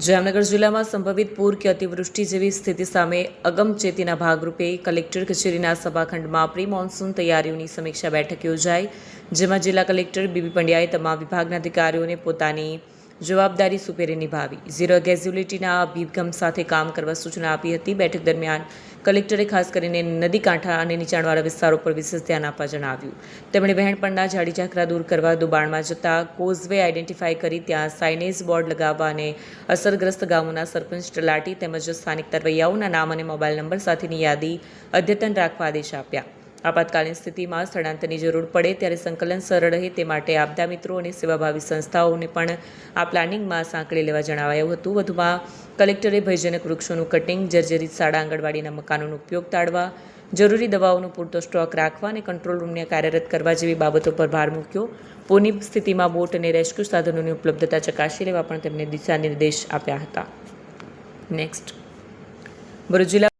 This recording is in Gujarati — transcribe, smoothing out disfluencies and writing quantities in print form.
જામનગર જિલ્લામાં સંભવિત પૂર કે અતિવૃષ્ટિ જેવી સ્થિતિ સામે અગમચેતીના ભાગરૂપે કલેક્ટર કચેરીના સભાખંડમાં પ્રી મોન્સૂન તૈયારીઓની સમીક્ષા બેઠક યોજાઈ, જેમાં જિલ્લા કલેક્ટર બીબી પંડ્યાએ તમામ વિભાગના અધિકારીઓને પોતાની જવાબદારી સુપેરે નિભાવી ઝીરો કેઝ્યુલિટીના અભિગમ સાથે કામ કરવા સૂચના આપી હતી. બેઠક દરમિયાન કલેક્ટરે ખાસ કરીને નદી કાંઠા અને નીચાણવાળા વિસ્તારો પર વિશેષ ધ્યાન આપવા જણાવ્યું. તેમણે વહેણ પરના ઝાડી ઝાંખરા દૂર કરવા, દબાણમાં જતા કોઝવે આઈડેન્ટિફાઈ કરી ત્યાં સાઇનેજ બોર્ડ લગાવવા અને અસરગ્રસ્ત ગામોના સરપંચ, તલાટી તેમજ સ્થાનિક તરવૈયાઓના નામ અને મોબાઈલ નંબર સાથેની યાદી અદ્યતન રાખવા આદેશ આપ્યા. આપાતકાલીન સ્થિતિમાં સ્થળાંતરની જરૂર પડે ત્યારે સંકલન સરળ રહે તે માટે આપદા મિત્રો અને સેવાભાવી સંસ્થાઓને પણ આ પ્લાનિંગમાં સાંકળી લેવા જણાવાયું હતું. વધુમાં કલેક્ટરે ભયજનક વૃક્ષોનું કટિંગ, જર્જરિત શાળા આંગણવાડીના મકાનોનો ઉપયોગ ટાળવા, જરૂરી દવાઓનો પૂરતો સ્ટોક રાખવા અને કંટ્રોલ રૂમને કાર્યરત કરવા જેવી બાબતો પર ભાર મૂક્યો. પૂરની સ્થિતિમાં બોટ અને રેસ્ક્યુ સાધનોની ઉપલબ્ધતા ચકાસી લેવા પણ તેમને દિશા નિર્દેશ આપ્યા હતા. નેક્સ્ટ, ભરૂચ જિલ્લા